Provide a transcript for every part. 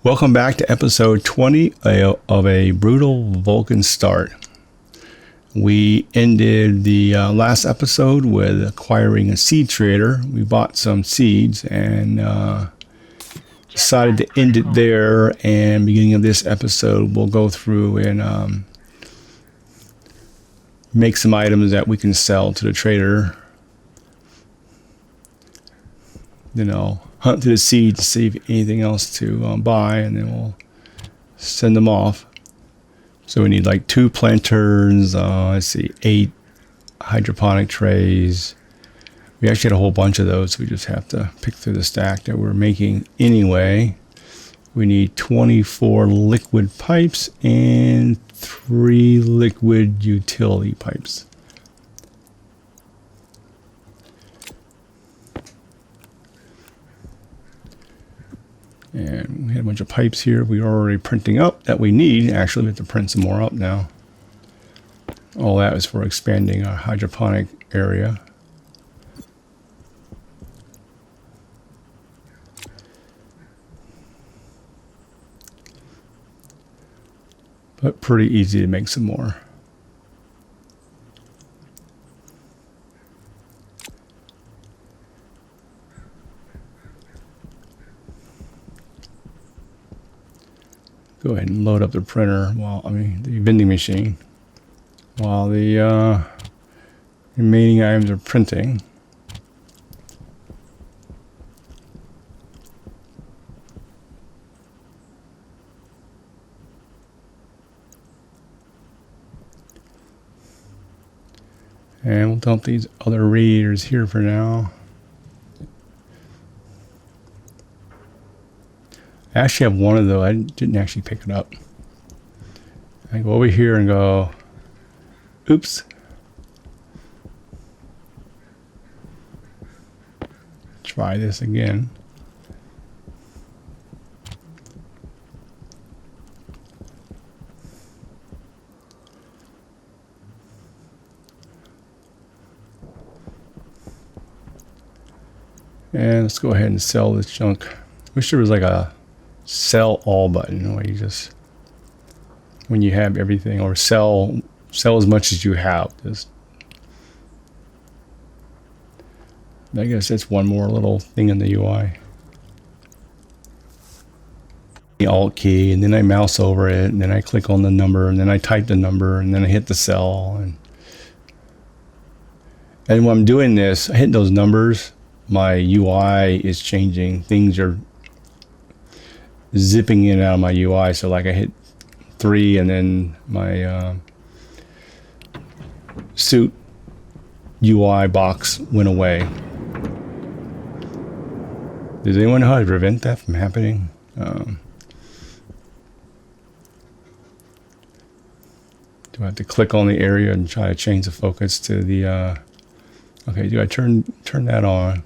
Welcome back to episode 20 of A Brutal Vulcan Start. We ended the last episode with acquiring a seed trader. We bought some seeds and decided to end it there. And beginning of this episode, we'll go through and make some items that we can sell to the trader. Then I'll hunt through the seeds to see if anything else to buy, and then we'll send them off. So we need like 2 planters, 8 hydroponic trays. We actually had a whole bunch of those. We just have to pick through the stack that we're making anyway. We need 24 liquid pipes and 3 liquid utility pipes. And we had a bunch of pipes here we are already printing up that we need. Actually, we have to print some more up now. All that is for expanding our hydroponic area. But pretty easy to make some more. Go ahead and load up the printer the vending machine while the remaining items are printing. And we'll dump these other radiators here for now. I actually have one of those. I didn't actually pick it up. I go over here and go, oops. Try this again. And let's go ahead and sell this junk. Wish there was like a sell all button where you just, when you have everything, or sell as much as you have. I guess that's one more little thing in the UI. The Alt key, and then I mouse over it, and then I click on the number, and then I type the number, and then I hit the sell. And when I'm doing this, I hit those numbers, my UI is changing. Things are zipping in and out of my UI. So like I hit 3 and then my suit UI box went away. Does anyone know how to prevent that from happening? Do I have to click on the area and try to change the focus to the okay, do I turn that on?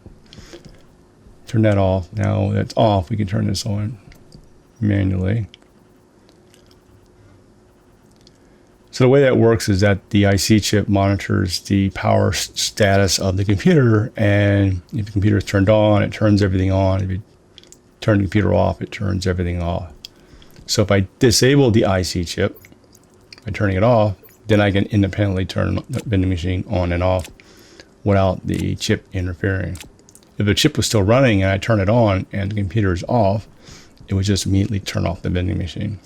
Turn that off. Now that's off, we can turn this on manually. So the way that works is that the IC chip monitors the power status of the computer, and if the computer is turned on, it turns everything on. If you turn the computer off, it turns everything off. So if I disable the IC chip by turning it off, then I can independently turn the vending machine on and off without the chip interfering. If the chip was still running and I turn it on and the computer is off, it would just immediately turn off the vending machine.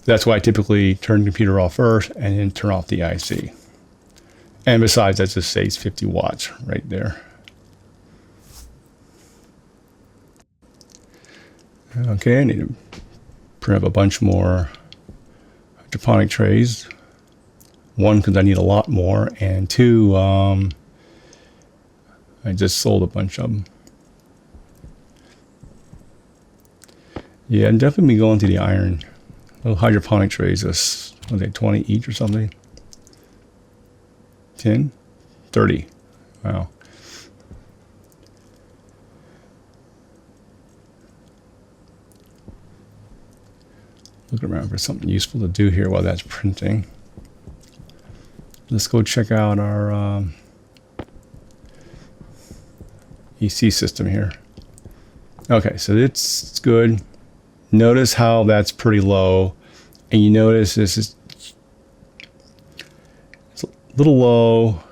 That's why I typically turn the computer off first and then turn off the IC. And besides, that just saves 50 watts right there. Okay, I need to print up a bunch more hydroponic trays. 1, because I need a lot more, and 2, I just sold a bunch of them. Yeah, I'm definitely going to the iron. Little hydroponic trays, are they 20 each or something? 10? 30. Wow. Looking around for something useful to do here while that's printing. Let's go check out our EC system here. Okay, so it's good. Notice how that's pretty low. And you notice this is it's a little low.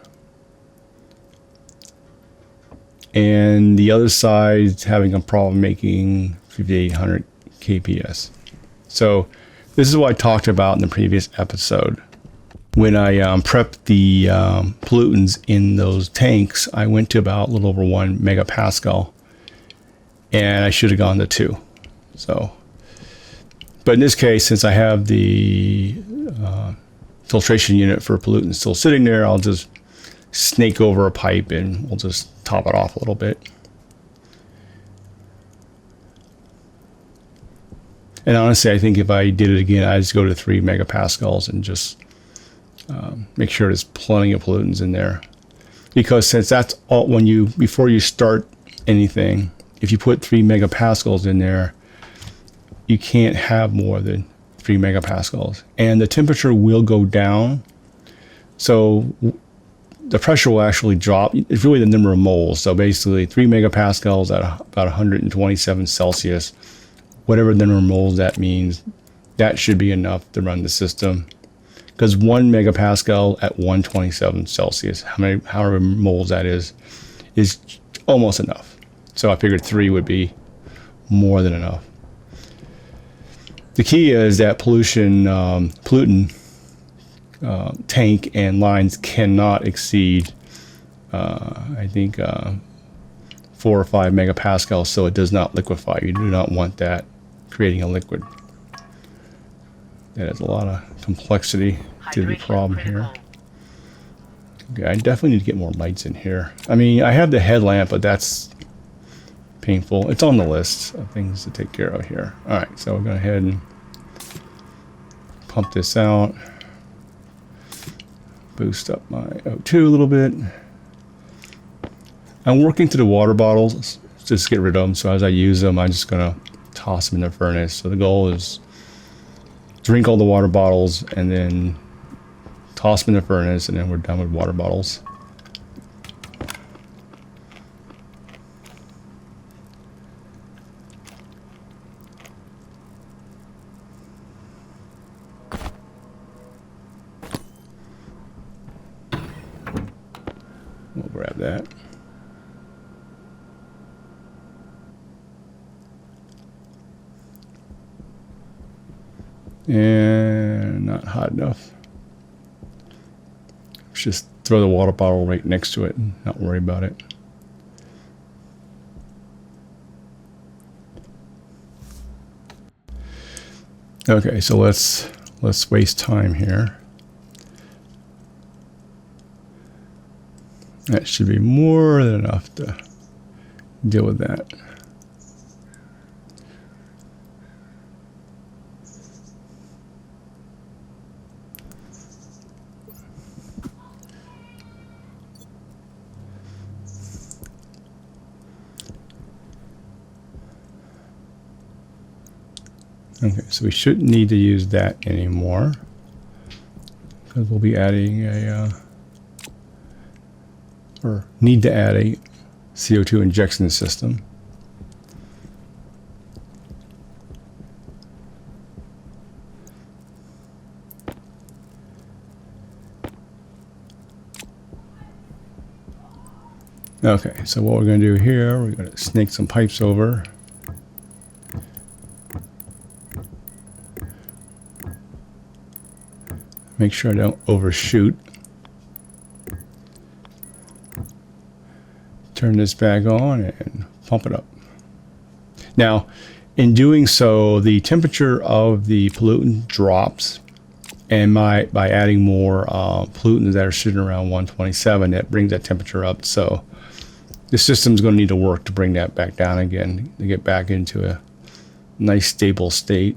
And the other side's having a problem making 5800 kps. So this is what I talked about in the previous episode. When I prepped the pollutants in those tanks, I went to about a little over 1 megapascal, and I should have gone to 2. So, but in this case, since I have the filtration unit for pollutants still sitting there, I'll just snake over a pipe and we'll just top it off a little bit. And honestly, I think if I did it again, I'd just go to 3 megapascals and just make sure there's plenty of pollutants in there. Because since that's all, before you start anything, if you put 3 megapascals in there, you can't have more than 3 megapascals. And the temperature will go down. So the pressure will actually drop. It's really the number of moles. So basically 3 megapascals at about 127 Celsius, whatever the number of moles that means, that should be enough to run the system. Because 1 megapascal at 127 Celsius, however moles that is almost enough. So I figured 3 would be more than enough. The key is that pollutant tank and lines cannot exceed, I think, 4 or 5 megapascals, so it does not liquefy. You do not want that creating a liquid. That adds a lot of complexity to the problem here. Okay, I definitely need to get more lights in here. I mean, I have the headlamp, but that's painful. It's on the list of things to take care of here. All right, so we're going to go ahead and pump this out. Boost up my O2 a little bit. I'm working to the water bottles just to get rid of them. So as I use them, I'm just going to toss them in the furnace. So the goal is drink all the water bottles and then toss them in the furnace, and then we're done with water bottles. We'll grab that. And not hot enough. Just throw the water bottle right next to it and not worry about it. Okay, so let's waste time here. That should be more than enough to deal with that. Okay, so we shouldn't need to use that anymore because we'll be adding or need to add a CO2 injection system. Okay, so what we're going to do here, we're going to snake some pipes over. Make sure I don't overshoot. Turn this back on and pump it up. Now, in doing so, the temperature of the pollutant drops, and by adding more pollutants that are sitting around 127, that brings that temperature up. So the system's going to need to work to bring that back down again, to get back into a nice stable state.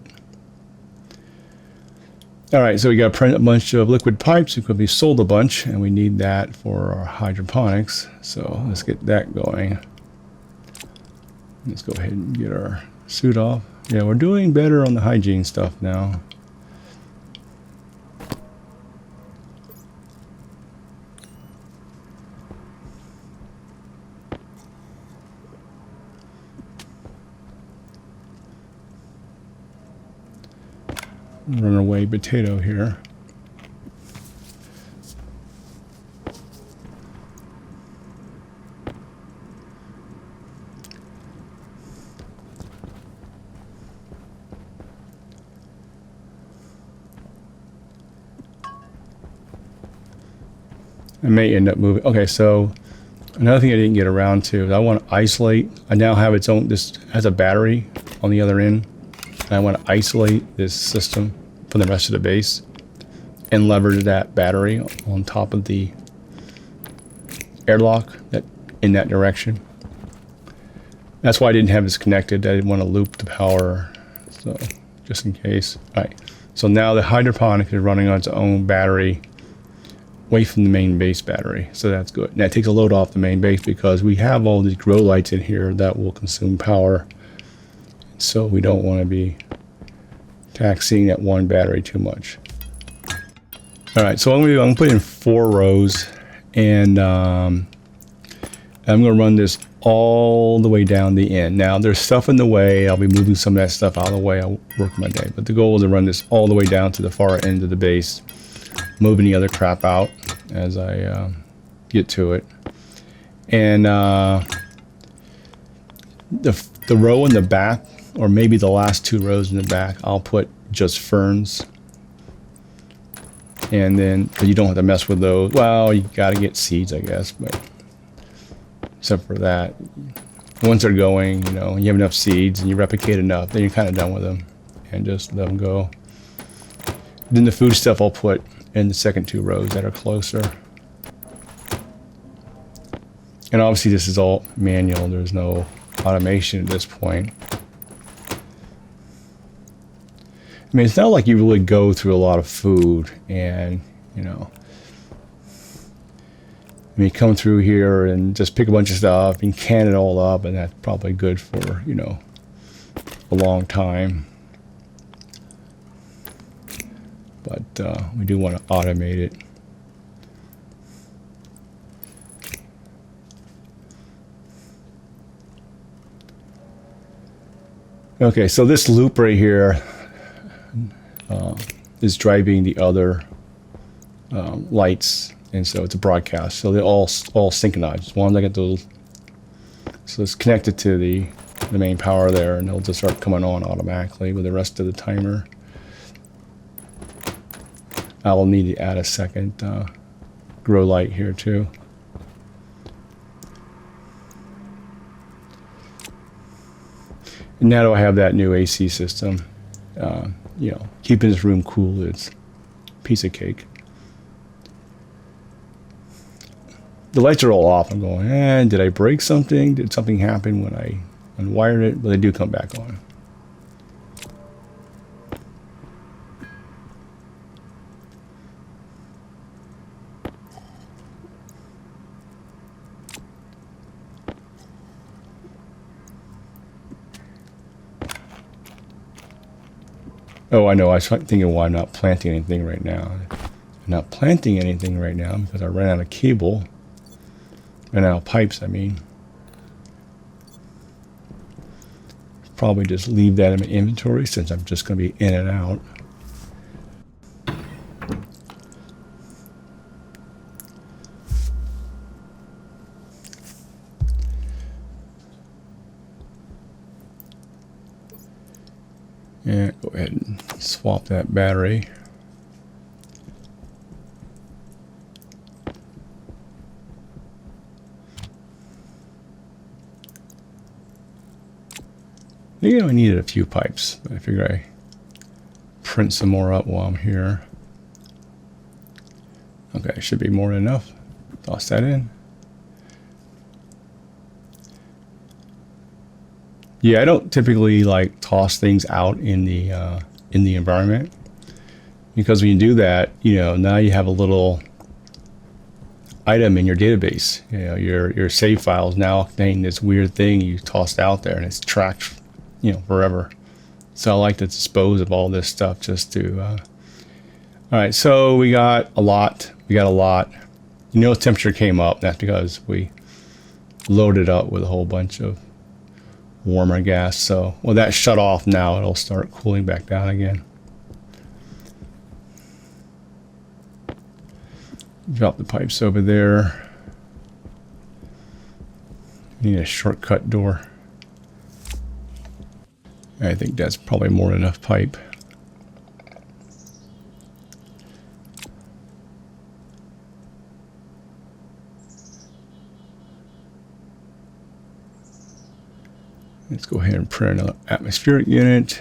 All right, so we got a bunch of liquid pipes because we sold a bunch, and we need that for our hydroponics. So let's get that going. Let's go ahead and get our suit off. Yeah, we're doing better on the hygiene stuff now. runaway potato here. I may end up moving. Okay, so another thing I didn't get around to is I want to isolate. I now have its own, this has a battery on the other end. And I want to isolate this system from the rest of the base and leverage that battery on top of the airlock that in that direction. That's why I didn't have this connected. I didn't want to loop the power, so just in case. All right, so now the hydroponic is running on its own battery away from the main base battery, so that's good. And that takes a load off the main base because we have all these grow lights in here that will consume power, so we don't want to be taxing that one battery too much. All right, so I'm going to put in 4 rows, and I'm going to run this all the way down the end. Now there's stuff in the way. I'll be moving some of that stuff out of the way. I'll work my day, but the goal is to run this all the way down to the far end of the base, moving the other crap out as I get to it. And the row in the back, or maybe the last 2 rows in the back, I'll put just ferns. And then, but you don't have to mess with those. Well, you got to get seeds, I guess, but except for that, once they're going, you know, you have enough seeds and you replicate enough, then you're kind of done with them and just let them go. Then the food stuff I'll put in the second 2 rows that are closer. And obviously this is all manual. There's no automation at this point. I mean, it's not like you really go through a lot of food and, you know, I mean, come through here and just pick a bunch of stuff and can it all up, and that's probably good for, you know, a long time. But we do want to automate it. Okay, so this loop right here is driving the other lights, and so it's a broadcast. So they're all synchronized. As long as I get those, so it's connected to the main power there, and they'll just start coming on automatically with the rest of the timer. I will need to add a second grow light here too. And now that I have that new AC system, you know, keeping this room cool is a piece of cake. The lights are all off. I'm going, did I break something? Did something happen when I unwired it? But they do come back on. Oh, I know. I was thinking why I'm not planting anything right now. I'm not planting anything right now because I ran out of cable. Ran out of pipes, I mean. Probably just leave that in my inventory since I'm just going to be in and out. And go ahead and swap that battery. You know, I needed a few pipes, but I figure I print some more up while I'm here. Okay, should be more than enough. Toss that in. Yeah, I don't typically like toss things out in the environment, because when you do that, you know, now you have a little item in your database. You know, your save files now contain this weird thing you tossed out there, and it's tracked, you know, forever. So I like to dispose of all this stuff just to. All right, so we got a lot. You know, temperature came up. That's because we loaded up with a whole bunch of warmer gas. So, well, that shut off now. It'll start cooling back down again. Drop the pipes over there. Need a shortcut door. I think that's probably more than enough pipe. Let's go ahead and print an atmospheric unit.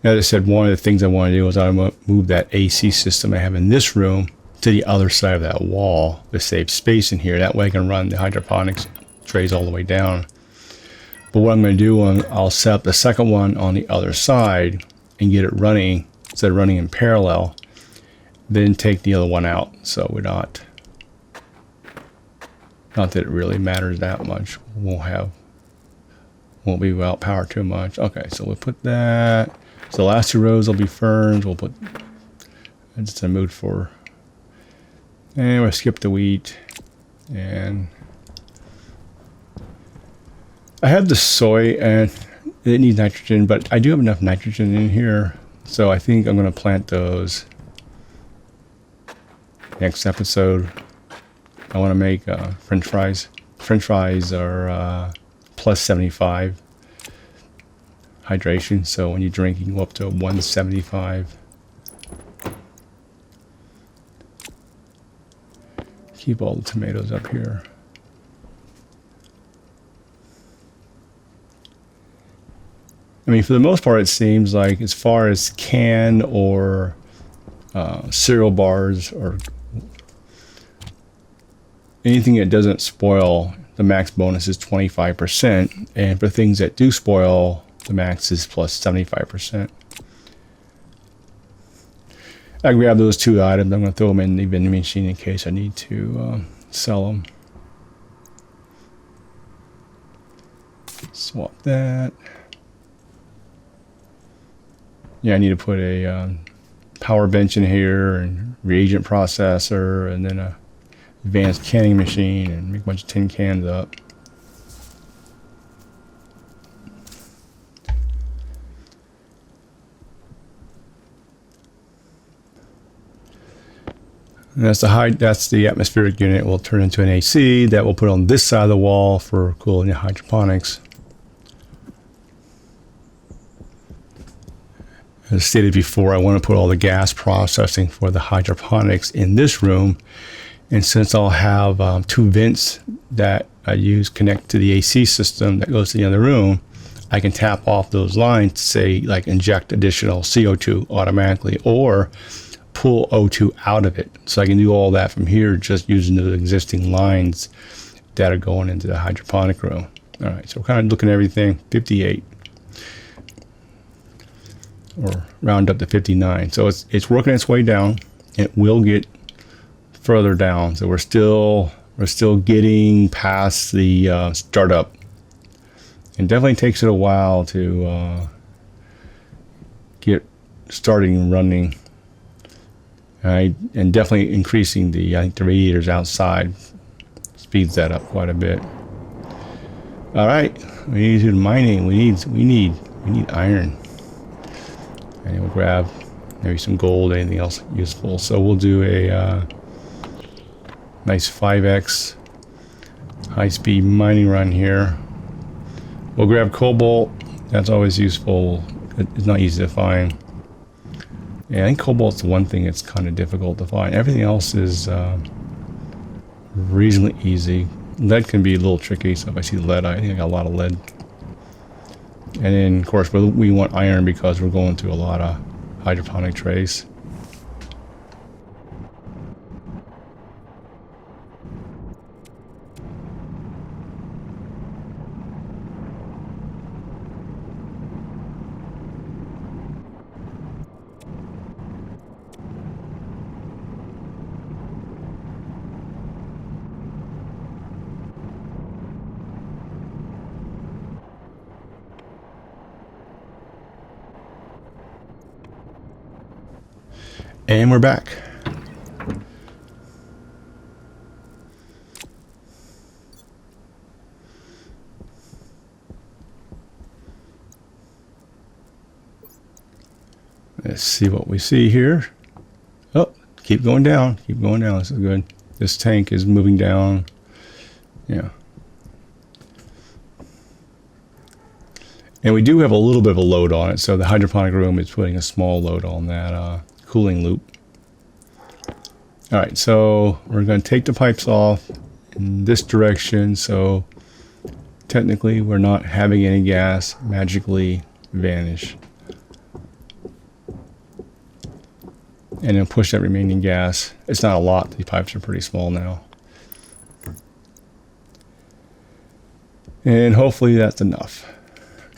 As I said, one of the things I want to do is I want to move that AC system I have in this room to the other side of that wall to save space in here. That way I can run the hydroponics trays all the way down. But what I'm going to do, I'll set up the second one on the other side and get it running instead of running in parallel. Then take the other one out, so we're not that it really matters that much. Won't be without power too much. Okay, so we'll put that. So the last two rows will be ferns. We'll put just a mood for, and we'll skip the wheat. And I have the soy and it needs nitrogen, but I do have enough nitrogen in here, so I think I'm going to plant those next episode. I want to make French fries. French fries are plus 75 hydration, so when you drink, you can go up to 175. Keep all the tomatoes up here. I mean, for the most part, it seems like as far as can or cereal bars or anything that doesn't spoil, the max bonus is 25%. And for things that do spoil, the max is plus 75%. I grab those two items. I'm going to throw them in the vending machine in case I need to sell them. Swap that. Yeah, I need to put a power bench in here and reagent processor and then a advanced canning machine and make a bunch of tin cans up. And that's the atmospheric unit. We'll turn into an AC that we'll put on this side of the wall for cooling the hydroponics. As stated before, I want to put all the gas processing for the hydroponics in this room. And since I'll have two vents that I use connect to the AC system that goes to the other room, I can tap off those lines to say like inject additional CO2 automatically or pull O2 out of it. So I can do all that from here just using the existing lines that are going into the hydroponic room. All right, so we're kind of looking at everything 58 or round up to 59. So it's working its way down. It will get further down, so we're still getting past the startup. It definitely takes it a while to get starting and running. And definitely increasing I think the radiators outside speeds that up quite a bit. All right, we need to do mining. We need iron, and we'll grab maybe some gold, anything else useful. So we'll do a nice 5x high-speed mining run here. We'll grab cobalt. That's always useful. It's not easy to find. Yeah, I think cobalt's the one thing that's kind of difficult to find. Everything else is reasonably easy. Lead can be a little tricky, so if I see lead, I think I got a lot of lead. And then, of course, we want iron because we're going through a lot of hydroponic trays. And we're back. Let's see what we see here. Oh, keep going down. Keep going down. This is good. This tank is moving down. Yeah. And we do have a little bit of a load on it, so the hydroponic room is putting a small load on that cooling loop. All right, so we're going to take the pipes off in this direction, so technically we're not having any gas magically vanish. And then push that remaining gas. It's not a lot, the pipes are pretty small now. And hopefully that's enough.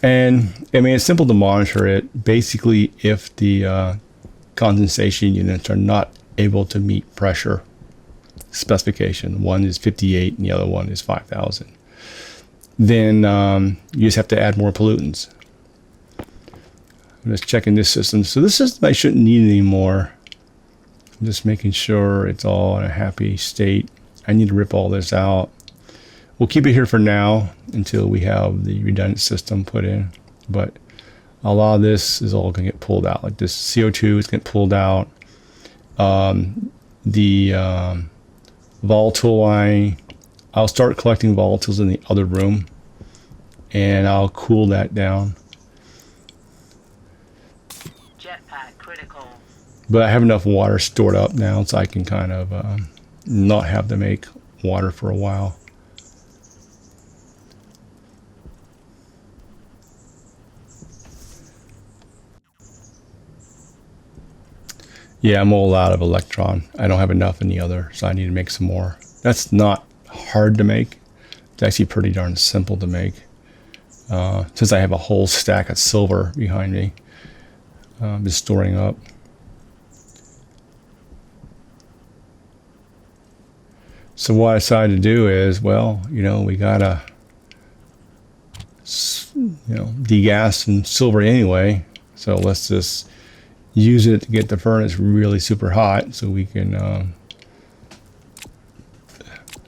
And I mean, it's simple to monitor it. Basically, if the condensation units are not able to meet pressure specification, one is 58 and the other one is 5,000, then you just have to add more pollutants. I'm just checking this system. So this system I shouldn't need anymore. I'm just making sure it's all in a happy state. I need to rip all this out. We'll keep it here for now until we have the redundant system put in. But a lot of this is all going to get pulled out. Like this CO2 is going to get pulled out. The volatile line, I'll start collecting volatiles in the other room. And I'll cool that down. Jetpack critical. But I have enough water stored up now so I can kind of not have to make water for a while. Yeah, I'm all out of electron. I don't have enough in the other, so I need to make some more. That's not hard to make. It's actually pretty darn simple to make. Since I have a whole stack of silver behind me, just storing up. So what I decided to do is, well, we gotta, degas some silver anyway. So let's just use it to get the furnace really super hot so we can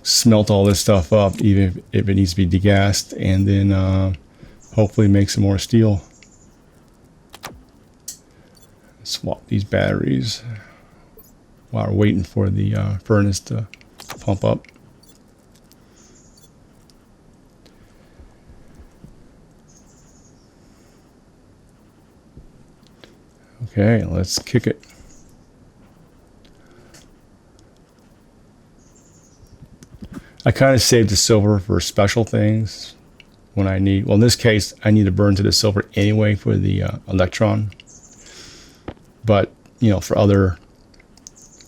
smelt all this stuff up, even if it needs to be degassed, and then hopefully make some more steel. Swap these batteries while we're waiting for the furnace to pump up. Okay, let's kick it. I kind of saved the silver for special things when I need, well, in this case, I need to burn to the silver anyway for the electron. But, for other,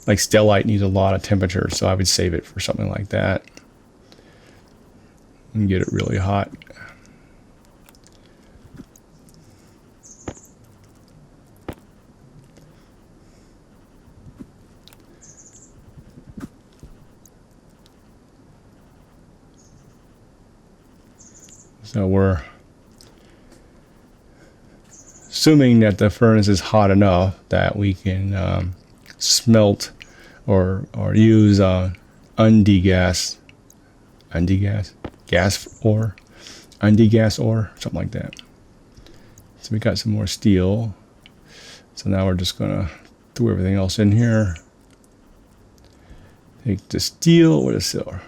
like stellite needs a lot of temperature, so I would save it for something like that and get it really hot. So we're assuming that the furnace is hot enough that we can smelt or use undegas ore, something like that. So we got some more steel. So now we're just gonna throw everything else in here. Take the steel or the silver.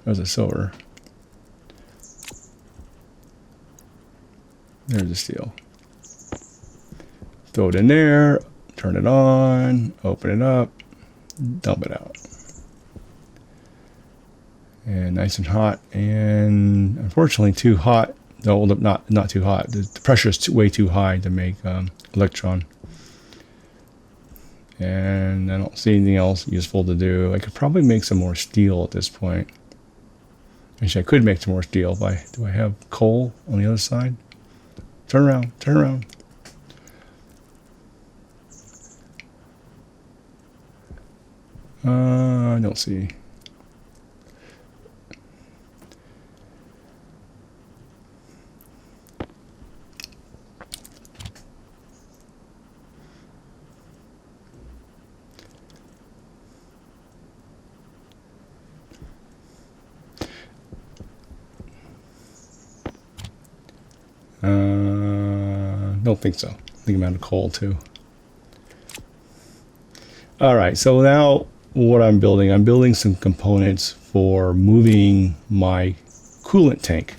There's the silver. There's the steel. Throw it in there, turn it on, open it up, dump it out. And nice and hot, and unfortunately too hot. No, not too hot. The pressure is way too high to make electron. And I don't see anything else useful to do. I could probably make some more steel at this point. Actually, I could make some more steel. Do I have coal on the other side? Turn around, turn around. I don't see. Don't think so. I think I'm out of coal too. All right, so now what I'm building some components for moving my coolant tank.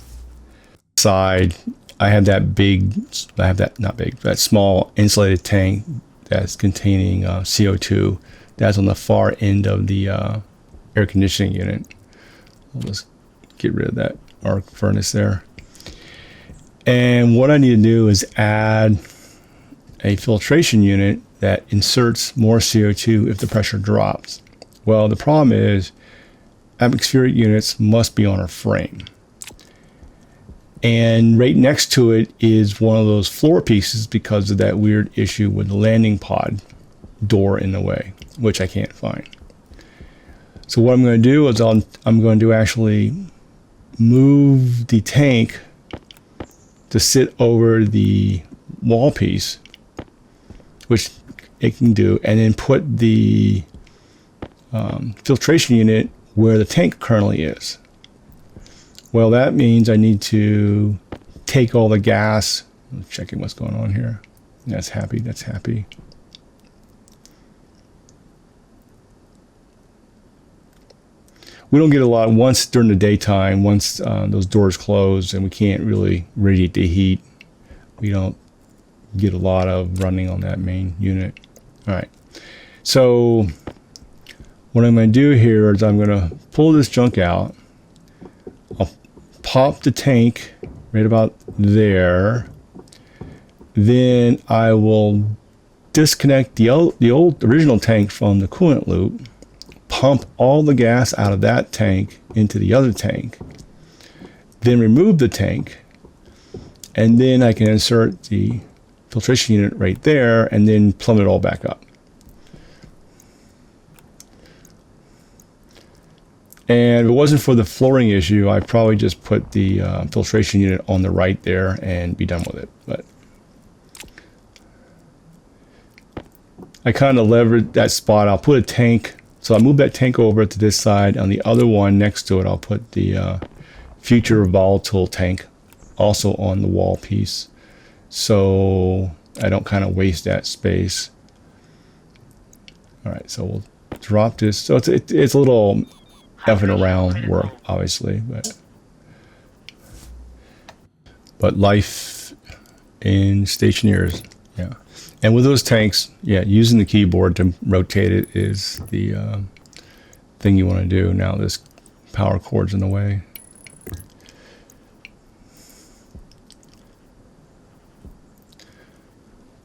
Side, I have that small insulated tank that's containing CO2. That's on the far end of the air conditioning unit. We'll just get rid of that arc furnace there. And what I need to do is add a filtration unit that inserts more CO2 if the pressure drops. Well, the problem is atmospheric units must be on a frame. And right next to it is one of those floor pieces because of that weird issue with the landing pod door in the way, which I can't find. So what I'm going to do is I'm going to actually move the tank to sit over the wall piece, which it can do, and then put the filtration unit where the tank currently is. Well, that means I need to take all the gas. I'm checking what's going on here. That's happy. That's happy. We don't get a lot once during the daytime, once those doors close and we can't really radiate the heat. We don't get a lot of running on that main unit. All right. So what I'm going to do here is I'm going to pull this junk out. I'll pop the tank right about there. Then I will disconnect the original tank from the coolant loop, pump all the gas out of that tank into the other tank, then remove the tank, and then I can insert the filtration unit right there and then plumb it all back up. And if it wasn't for the flooring issue, I'd probably just put the filtration unit on the right there and be done with it. But I kind of levered that spot. I'll put a tank. So I'll move that tank over to this side. On the other one next to it, I'll put the future volatile tank also on the wall piece, so I don't kind of waste that space. All right, so we'll drop this. So it's a little effing around work, obviously, but life in Stationeers, yeah. And with those tanks, yeah, using the keyboard to rotate it is the thing you want to do. Now this power cord's in the way.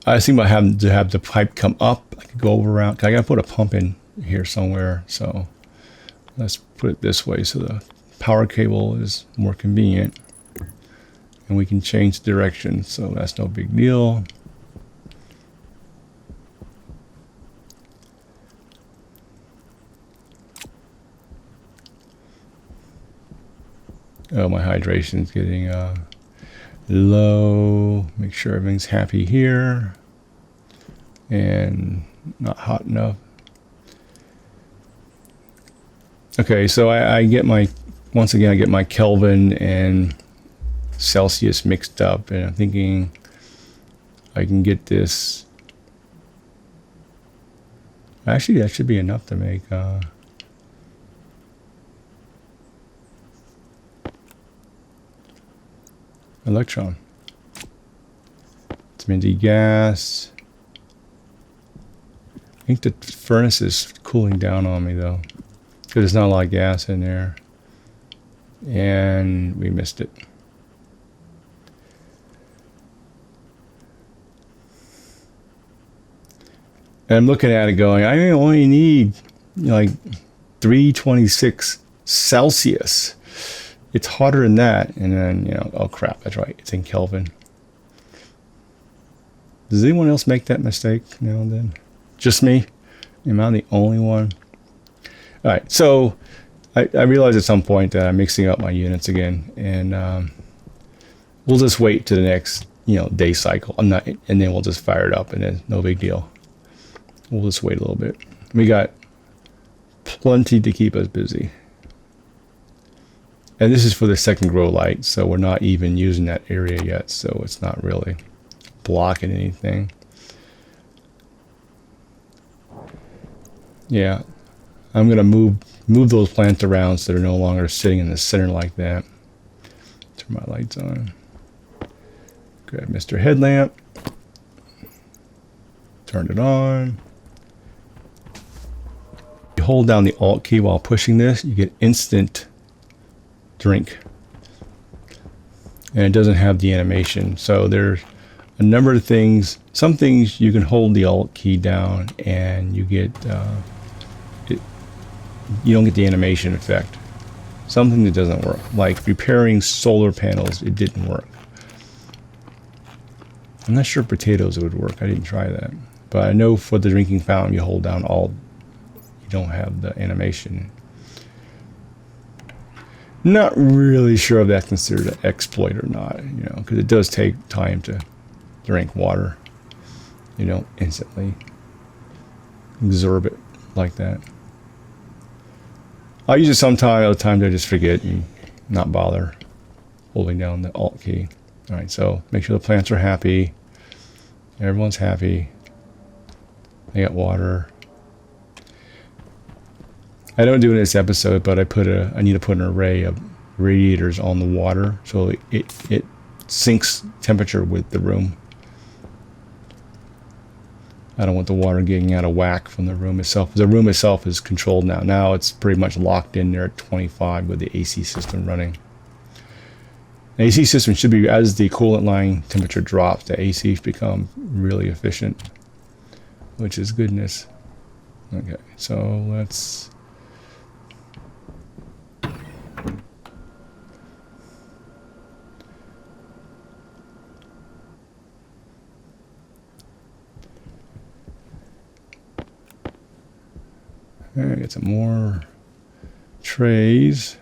I was thinking about having to have the pipe come up. I could go over around. I got to put a pump in here somewhere. So let's put it this way so the power cable is more convenient. And we can change the direction. So that's no big deal. Oh, my hydration's getting low. Make sure everything's happy here and not hot enough. Okay, so I get once again I get my Kelvin and Celsius mixed up, and I'm thinking I can get this. Actually, that should be enough to make electron. It's minty gas. I think the furnace is cooling down on me though, because there's not a lot of gas in there. And we missed it. And I'm looking at it going, I only need like 326 Celsius. It's hotter than that. And then, oh crap, that's right. It's in Kelvin. Does anyone else make that mistake now and then? Just me? Am I the only one? All right, so I realized at some point that I'm mixing up my units again, and we'll just wait to the next, day cycle. And then we'll just fire it up, and then no big deal. We'll just wait a little bit. We got plenty to keep us busy. And this is for the second grow light, so we're not even using that area yet, so it's not really blocking anything. Yeah, I'm gonna move those plants around so they're no longer sitting in the center like that. Turn my lights on. Grab Mr. Headlamp. Turn it on. You hold down the Alt key while pushing this, you get instant drink. And it doesn't have the animation. So there's a number of things. Some things you can hold the Alt key down and you get you don't get the animation effect. Something that doesn't work, like repairing solar panels, it didn't work. I'm not sure potatoes would work. I didn't try that, but I know for the drinking fountain, you hold down Alt. You don't have the animation. Not really sure if that's considered an exploit or not, you know, because it does take time to drink water. You don't instantly absorb it like that. I use it sometime, other times I just forget and not bother holding down the Alt key. All right, so make sure the plants are happy. Everyone's happy. They got water. I don't do it in this episode, but I need to put an array of radiators on the water so it syncs temperature with the room. I don't want the water getting out of whack from the room itself. The room itself is controlled now. Now it's pretty much locked in there at 25 with the AC system running. The AC system should be, as the coolant line temperature drops, the AC become really efficient, which is goodness. Okay, so let's... Get some more trays.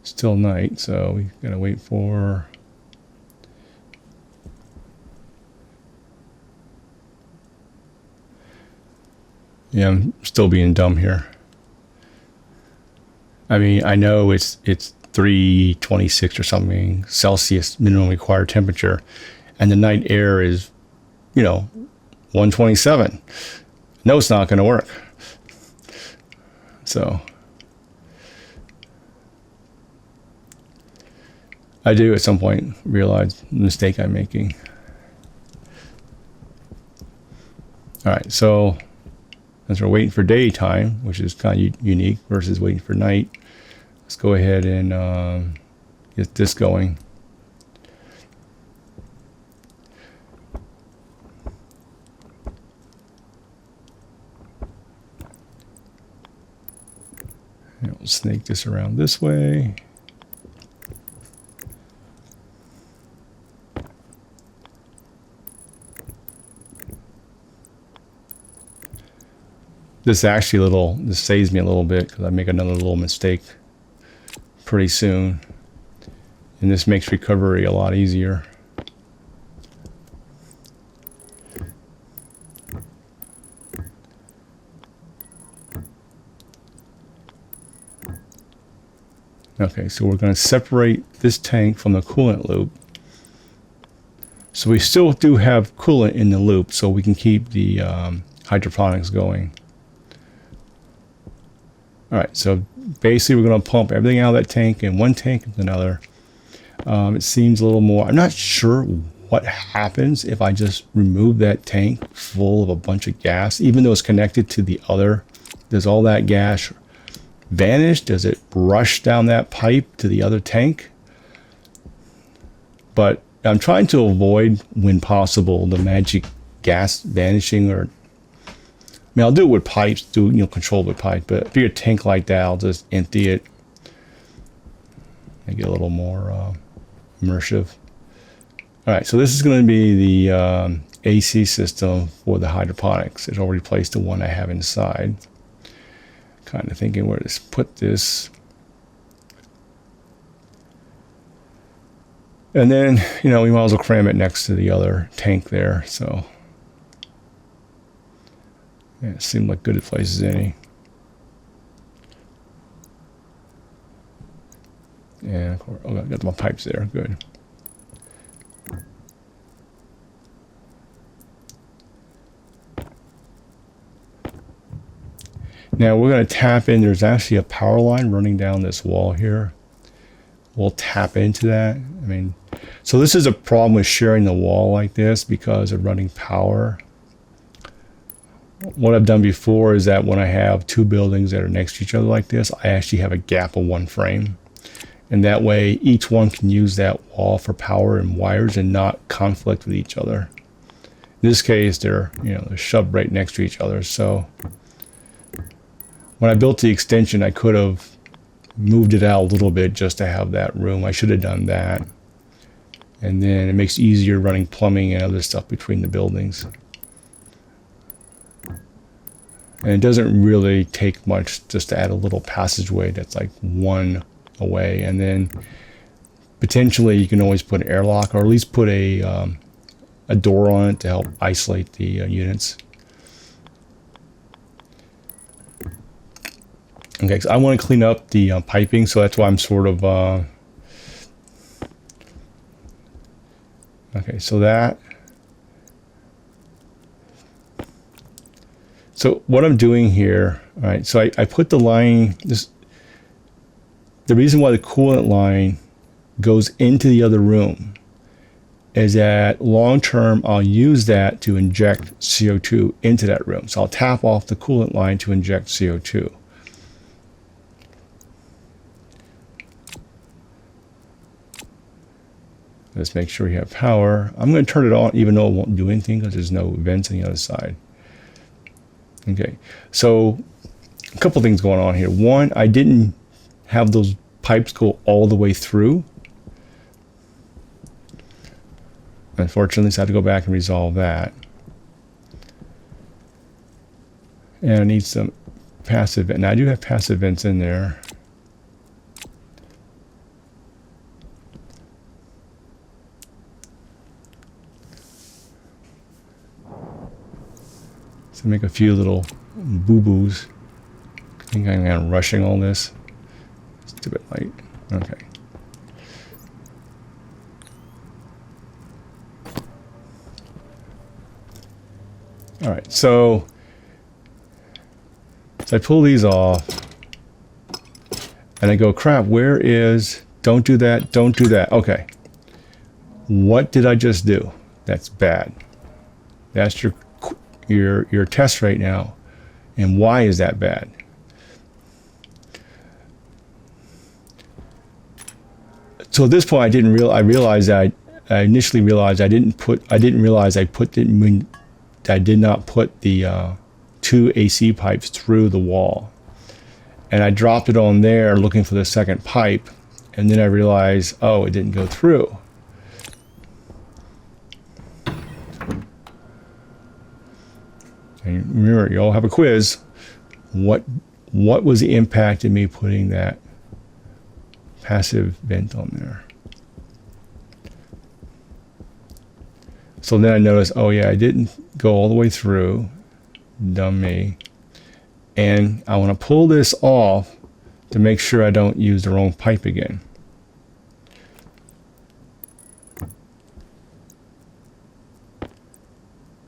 Still night, so we gotta wait for I'm still being dumb here. I mean, I know it's 326 or something Celsius minimum required temperature, and the night air is, 127. No, it's not going to work. So I do at some point realize the mistake I'm making. All right, so as we're waiting for daytime, which is kind of unique versus waiting for night, let's go ahead and get this going. And we'll snake this around this way. This saves me a little bit because I make another little mistake pretty soon, and this makes recovery a lot easier. Okay, so we're going to separate this tank from the coolant loop. So we still do have coolant in the loop, so we can keep the hydroponics going. All right, so basically we're going to pump everything out of that tank and one tank into another. It seems a little more, I'm not sure what happens if I just remove that tank full of a bunch of gas, even though it's connected to the other. Does all that gas vanish? Does it rush down that pipe to the other tank? But I'm trying to avoid, when possible, the magic gas vanishing. Or I'll do it with pipes, control with pipe, but if you're a tank like that, I'll just empty it and get a little more immersive. All right, so this is going to be the AC system for the hydroponics. It's already placed the one I have inside. Kind of thinking where to put this. And then, we might as well cram it next to the other tank there, so. Yeah, it seemed like good a place as any. Yeah, of course. Oh, I got my pipes there. Good. Now we're going to tap in. There's actually a power line running down this wall here. We'll tap into that. I mean, so this is a problem with sharing the wall like this because of running power. What I've done before is that when I have two buildings that are next to each other like this, I actually have a gap of one frame. And that way each one can use that wall for power and wires and not conflict with each other. In this case, they're shoved right next to each other. So when I built the extension, I could have moved it out a little bit just to have that room. I should have done that. And then it makes it easier running plumbing and other stuff between the buildings. And it doesn't really take much just to add a little passageway that's like one away. And then potentially you can always put an airlock, or at least put a door on it to help isolate the units. Okay, so I want to clean up the piping, so that's why I'm sort of... okay, so that... So what I'm doing here, all right, so I put the line... The reason why the coolant line goes into the other room is that long term I'll use that to inject CO2 into that room. So I'll tap off the coolant line to inject CO2. Let's make sure you have power. I'm going to turn it on even though it won't do anything because there's no vents on the other side. Okay, so a couple things going on here. One, I didn't have those pipes go all the way through. Unfortunately, so I had to go back and resolve that. And I need some passive, and I do have passive vents in there. So make a few little boo-boos. I think I'm kind of rushing all this. It's a bit light. Okay. All right, so I pull these off and I go, crap, where is, don't do that, don't do that. Okay, what did I just do? That's bad. That's your test right now. And why is that bad? So at this point, I realized that I initially realized I did not put the two AC pipes through the wall. And I dropped it on there looking for the second pipe. And then I realized, oh, it didn't go through. And remember, you all have a quiz. What was the impact of me putting that passive vent on there? So then I noticed, oh yeah, I didn't go all the way through. Dumb me. And I want to pull this off to make sure I don't use the wrong pipe again.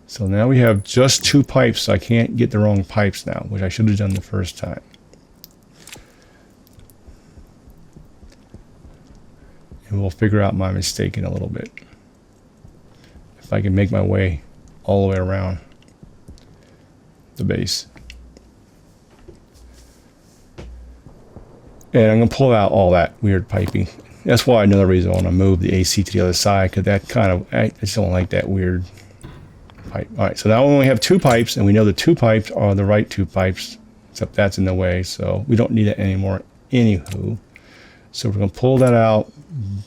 So now we have just two pipes, so I can't get the wrong pipes now, which I should have done the first time. And we'll figure out my mistake in a little bit. If I can make my way all the way around the base. And I'm going to pull out all that weird piping. That's why another reason I want to move the AC to the other side, because that kind of, I just don't like that weird pipe. All right, so now we only have two pipes, and we know the two pipes are the right two pipes, except that's in the way, so we don't need it anymore. Anywho, so we're going to pull that out,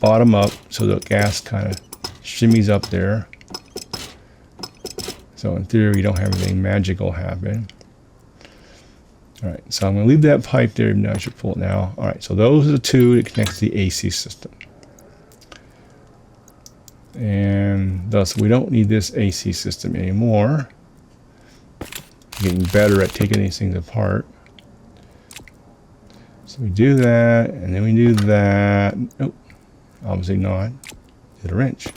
bottom up, so the gas kind of shimmies up there. So in theory, you don't have anything magical happen. All right, so I'm going to leave that pipe there. Now I should pull it now. All right, so those are the two that connect to the AC system. And thus, we don't need this AC system anymore. Getting better at taking these things apart. So we do that, and then we do that. Nope, obviously not. Hit a wrench.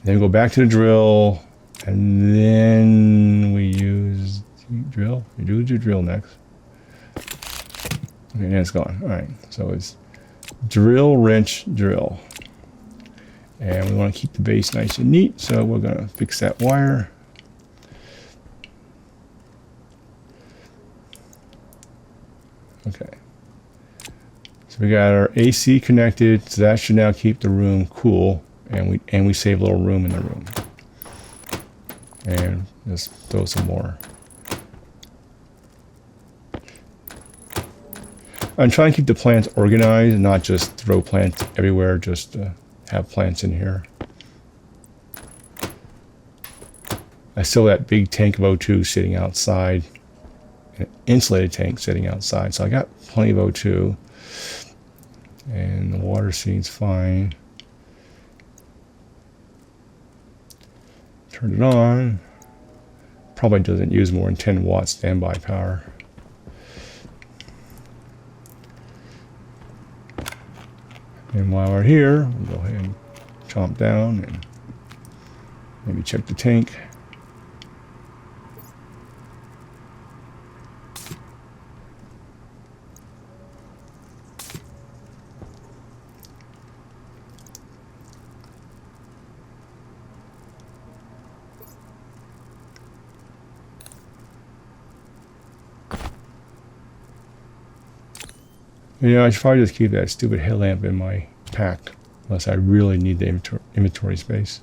Then we go back to the drill, and then we use the drill. drill. You do your drill next. Okay, and it's gone. All right, so it's drill, wrench, drill. And we want to keep the base nice and neat, so we're going to fix that wire. Okay. So we got our AC connected, so that should now keep the room cool, and we save a little room in the room. And just throw some more. I'm trying to keep the plants organized and not just throw plants everywhere, just have plants in here. I still have that big tank of O2 sitting outside, an insulated tank sitting outside, so I got plenty of O2, and the water seems fine. Turn it on. Probably doesn't use more than 10 watts standby power. And while we're here, we'll go ahead and chomp down and maybe check the tank. You know, I should probably just keep that stupid headlamp in my pack, unless I really need the inventory space.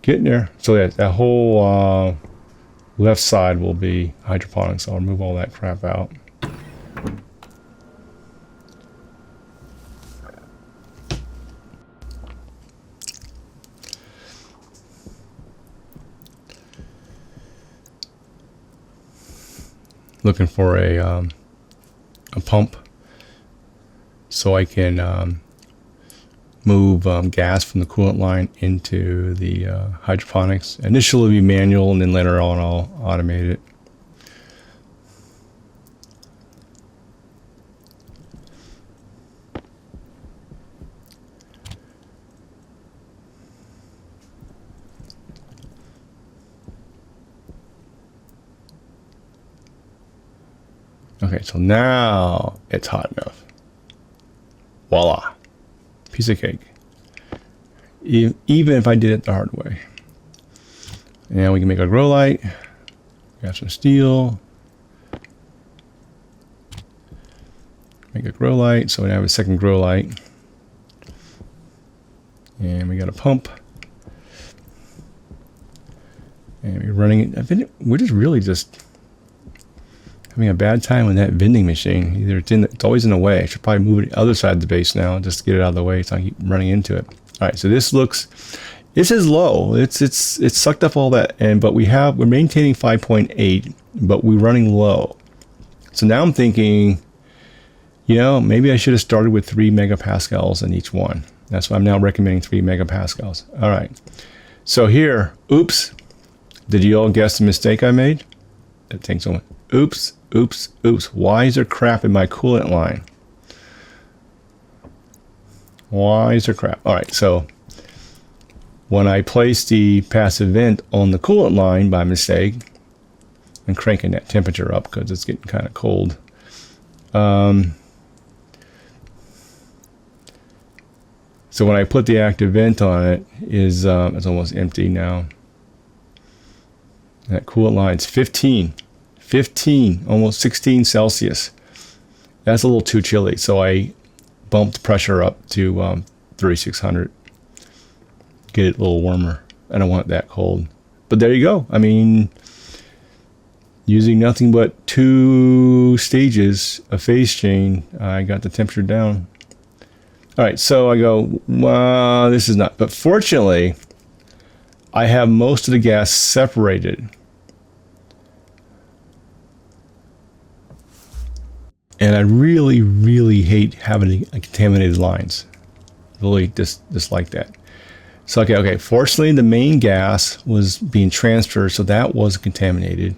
Getting there. So that whole left side will be hydroponics. I'll remove all that crap out. Looking for a pump so I can move gas from the coolant line into the hydroponics. Initially it'll be manual, and then later on I'll automate it. Okay, so now it's hot enough. Voila. Piece of cake. Even if I did it the hard way. And we can make a grow light. Got some steel. Make a grow light. So we have a second grow light. And we got a pump. And we're running it. We're just really just having a bad time with that vending machine. Either it's always in the way. I should probably move it to the other side of the base now just to get it out of the way so I keep running into it. All right, so this is low. It's sucked up all that, but we're maintaining 5.8, but we're running low. So now I'm thinking, you know, maybe I should have started with 3 megapascals in each one. That's why I'm now recommending 3 megapascals. All right. So here, oops. Did you all guess the mistake I made? That takes on. Oops, oops, oops. Why is there crap in my coolant line? Why is there crap? All right, so when I place the passive vent on the coolant line by mistake, and cranking that temperature up because it's getting kind of cold. So when I put the active vent on it, it's almost empty now. That coolant line's 15, almost 16 Celsius. That's a little too chilly, so I bumped the pressure up to 3600. Get it a little warmer. I don't want it that cold. But there you go. I mean, using nothing but 2 stages of phase change, I got the temperature down. All right, so I go, well, this is not. But fortunately, I have most of the gas separated. And I really, really hate having contaminated lines. Really dislike that. So, okay. Fortunately, the main gas was being transferred, so that wasn't contaminated.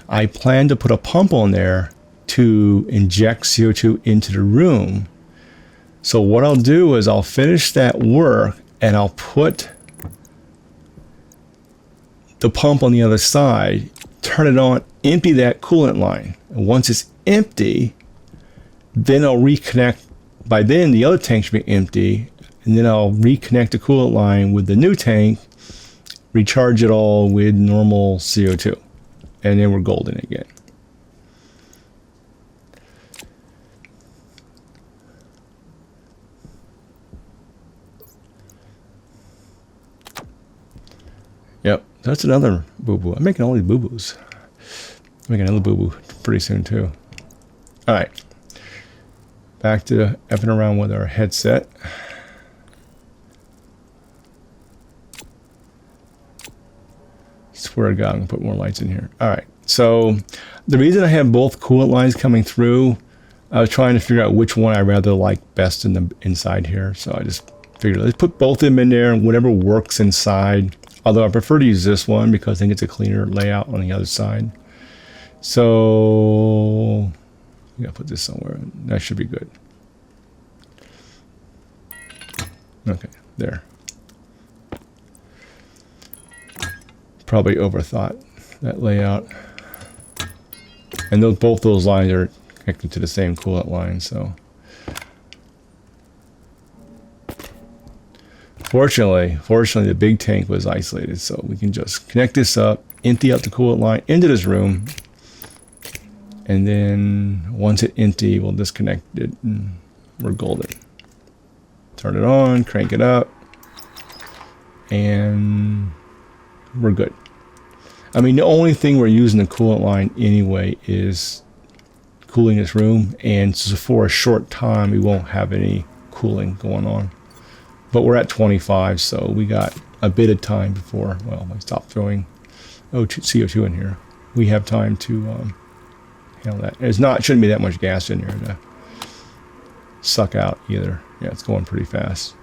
I plan to put a pump on there to inject CO2 into the room. So what I'll do is I'll finish that work, and I'll put the pump on the other side, turn it on, empty that coolant line. And once it's empty, then I'll reconnect. By then, the other tank should be empty, and then I'll reconnect the coolant line with the new tank, recharge it all with normal CO2, and then we're golden again. Yep, that's another boo-boo. I'm making all these boo-boos. I'm making another boo-boo pretty soon, too. All right. Back to effing around with our headset. Swear to God, I'm going to put more lights in here. All right. So the reason I have both coolant lines coming through, I was trying to figure out which one I rather like best in the inside here. So I just figured let's put both of them in there and whatever works inside. Although I prefer to use this one because I think it's a cleaner layout on the other side. So I gotta put this somewhere. That should be good. Okay, there. Probably overthought that layout. And both those lines are connected to the same coolant line, so. Fortunately, the big tank was isolated, so we can just connect this up, empty out the coolant line into this room, and then once it's empty, we'll disconnect it, and we're golden. Turn it on, crank it up, and we're good. I mean, the only thing we're using the coolant line anyway is cooling this room, and so for a short time, we won't have any cooling going on. But we're at 25, so we got a bit of time before, well, I stop throwing CO2 in here. We have time to handle that. Shouldn't be that much gas in here to suck out either. Yeah, it's going pretty fast.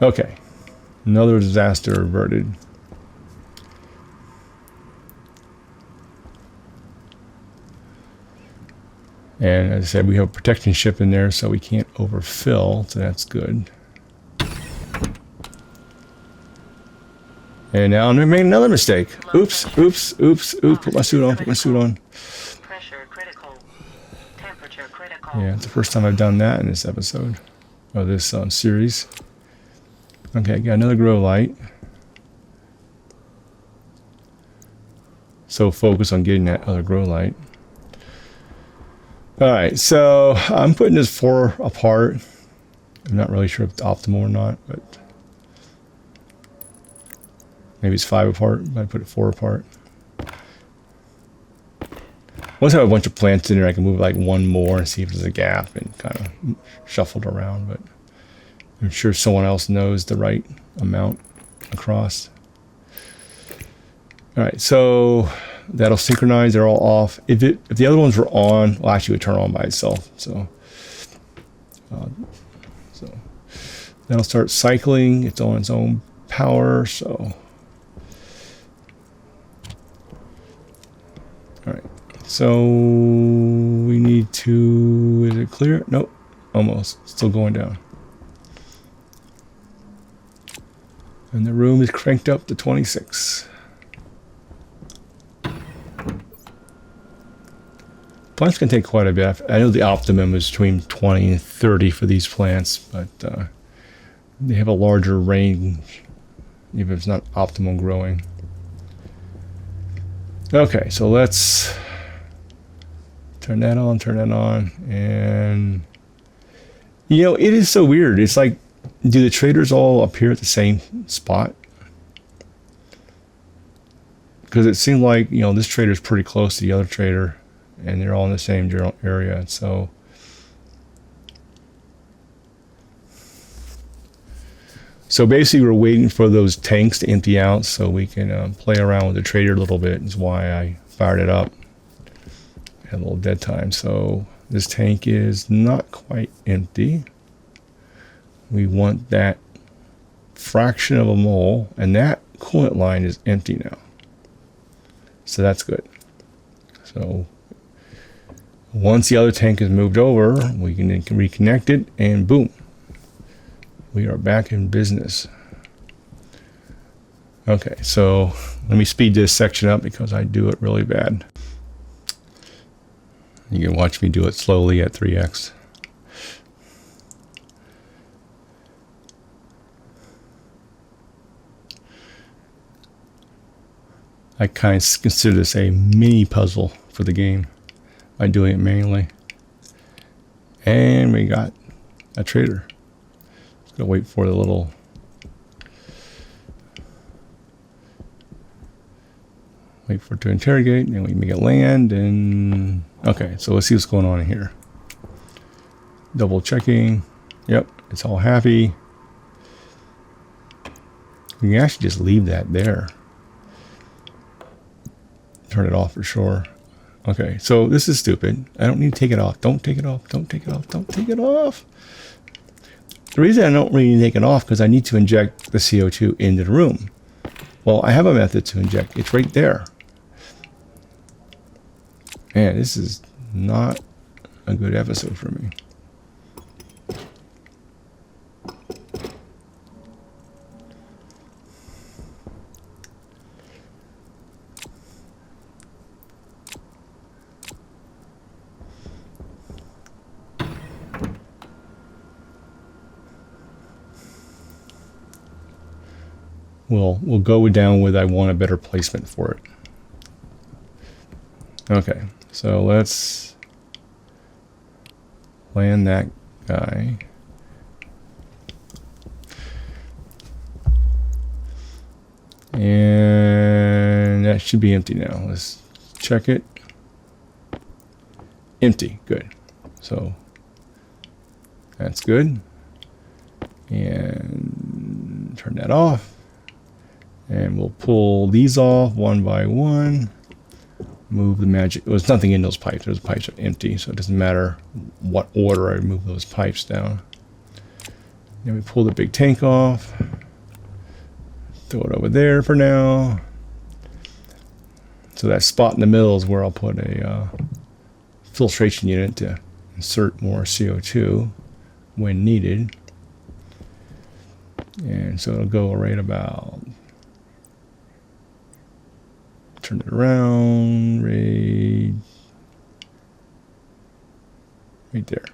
Okay, another disaster averted. And as I said, we have a protection ship in there, so we can't overfill, so that's good. And now I'm making another mistake. Oops. Put my suit on. Pressure critical. Temperature critical. Yeah, it's the first time I've done that in this episode, or this series. Okay, got another grow light. So focus on getting that other grow light. All right, so I'm putting this 4 apart. I'm not really sure if it's optimal or not, but maybe it's 5 apart. I put it 4 apart. Once I have a bunch of plants in there, I can move like one more and see if there's a gap and kind of shuffle it around. But I'm sure someone else knows the right amount across. All right, so that'll synchronize. They're all off. If the other ones were on, well, actually, it would turn on by itself. So that'll start cycling. It's on its own power. So, all right. So we need to. Is it clear? Nope. Almost. Still going down. And the room is cranked up to 26. Plants can take quite a bit. I know the optimum is between 20 and 30 for these plants, but they have a larger range, even if it's not optimal growing. Okay, so let's turn that on, and you know, it is so weird. It's like, do the traders all appear at the same spot? Because it seemed like, you know, this trader is pretty close to the other trader, and they're all in the same general area. So basically, we're waiting for those tanks to empty out so we can play around with the trader a little bit. Is why I fired it up. Had a little dead time. So this tank is not quite empty. We want that fraction of a mole, and that coolant line is empty now. So that's good. So once the other tank is moved over, we can reconnect it, and boom, we are back in business. Okay, so let me speed this section up because I do it really bad. You can watch me do it slowly at 3x. I kind of consider this a mini puzzle for the game by doing it manually. And we got a trader. Just gonna wait for the little wait for it to interrogate, and we make it land. And okay, so let's see what's going on in here. Double checking. Yep, it's all happy. We can actually just leave that there. Turn it off for sure. Okay, so this is stupid. I don't need to take it off. Don't take it off. Don't take it off. Don't take it off. The reason I don't really need to take it off because I need to inject the CO2 into the room. Well, I have a method to inject. It's right there. Man, this is not a good episode for me. We'll go down with I want a better placement for it. Okay, so let's land that guy. And that should be empty now. Let's check it. Empty, good. So that's good. And turn that off. And we'll pull these off one by one. Move the magic. There's nothing in those pipes. Those pipes are empty, so it doesn't matter what order I move those pipes down. Then we pull the big tank off. Throw it over there for now. So that spot in the middle is where I'll put a filtration unit to insert more CO2 when needed. And so it'll go right about, turn it around, right there.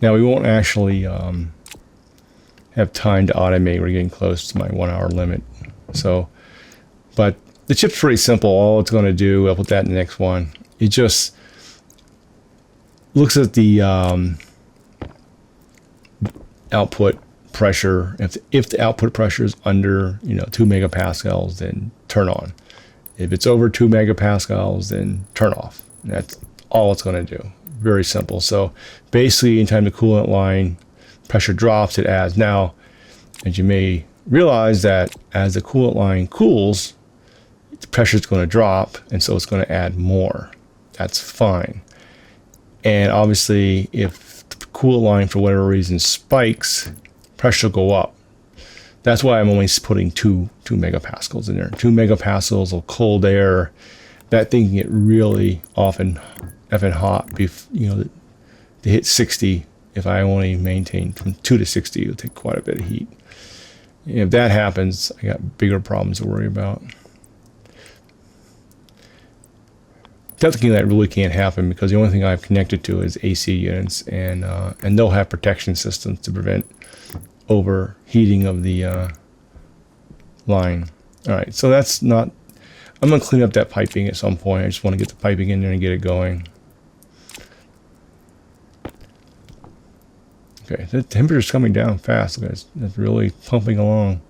Now we won't actually have time to automate. We're getting close to my 1 hour limit. So, but the chip's pretty simple. All it's going to do, I'll put that in the next one. It just looks at the output pressure. If the output pressure is under 2 megapascals, then turn on. If it's over 2 megapascals, then turn off. That's all it's going to do. Very simple. So basically, anytime the coolant line pressure drops, it adds. Now, as you may realize, that as the coolant line cools, the pressure is going to drop, and so it's going to add more. That's fine. And obviously, if the coolant line for whatever reason spikes, pressure will go up. That's why I'm only putting two megapascals in there. 2 megapascals of cold air. That thing can get really effing hot. To hit 60, if I only maintain from 2 to 60, it'll take quite a bit of heat. If that happens, I got bigger problems to worry about. Technically, that really can't happen because the only thing I've connected to is AC units, and they'll have protection systems to prevent overheating of the line. All right, so that's not. I'm gonna clean up that piping at some point. I just want to get the piping in there and get it going. Okay, the temperature's coming down fast, guys. It's really pumping along.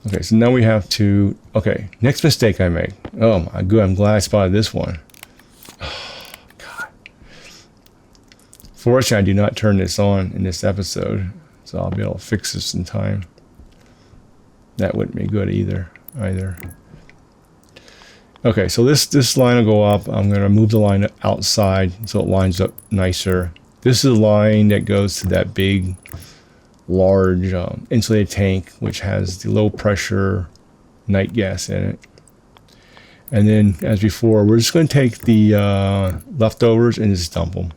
Okay, so now we have to, okay, next mistake I make. Oh my god, I'm glad I spotted this one. Oh, God. Fortunately, I do not turn this on in this episode, so I'll be able to fix this in time. That wouldn't be good either. Okay, so this line will go up. I'm going to move the line outside so it lines up nicer. This is a line that goes to that big, large insulated tank, which has the low pressure night gas in it. And then, as before, we're just going to take the leftovers and just dump them.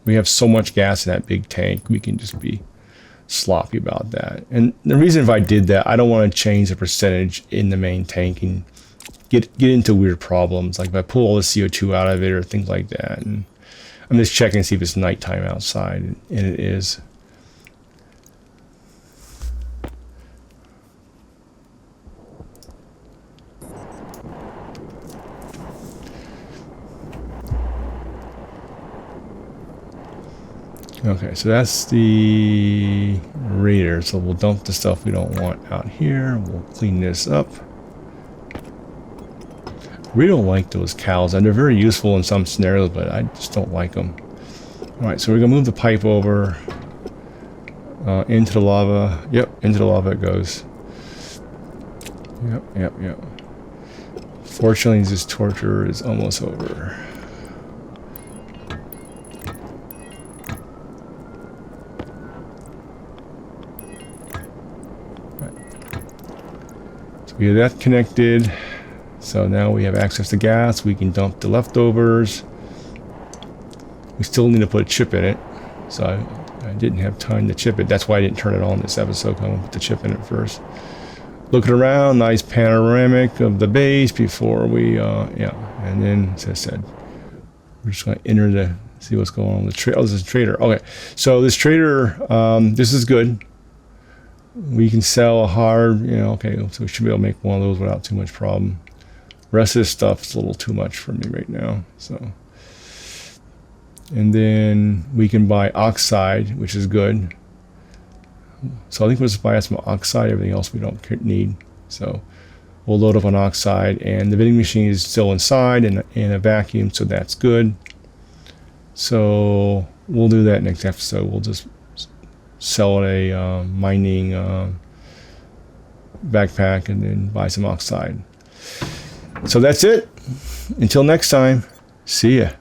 We have so much gas in that big tank, we can just be sloppy about that. And the reason if I did that, I don't want to change the percentage in the main tank and get into weird problems, like if I pull all the CO2 out of it or things like that. And I'm just checking to see if it's nighttime outside, and it is. Okay, so that's the radiator. So we'll dump the stuff we don't want out here. We'll clean this up. We don't like those cowls, and they're very useful in some scenarios, but I just don't like them. All right, so we're gonna move the pipe over into the lava. Yep, into the lava it goes. Yep. Fortunately, this torture is almost over. We have that connected, so now we have access to gas. We can dump the leftovers. We still need to put a chip in it, so I didn't have time to chip it. That's why I didn't turn it on this episode. I'm gonna put the chip in it first. Looking around, nice panoramic of the base before we, and then as I said, we're just gonna enter see what's going on with the trader. Oh, this is a trader. Okay, so this trader, this is good. We can sell a hard, okay, so we should be able to make one of those without too much problem. Rest of this stuff is a little too much for me right now, so. And then we can buy oxide, which is good. So I think we'll just buy some oxide, everything else we don't need. So we'll load up on oxide, and the vending machine is still inside in a vacuum, so that's good. So we'll do that next episode. We'll just sell a mining backpack and then buy some oxide. So that's it. Until next time, see ya.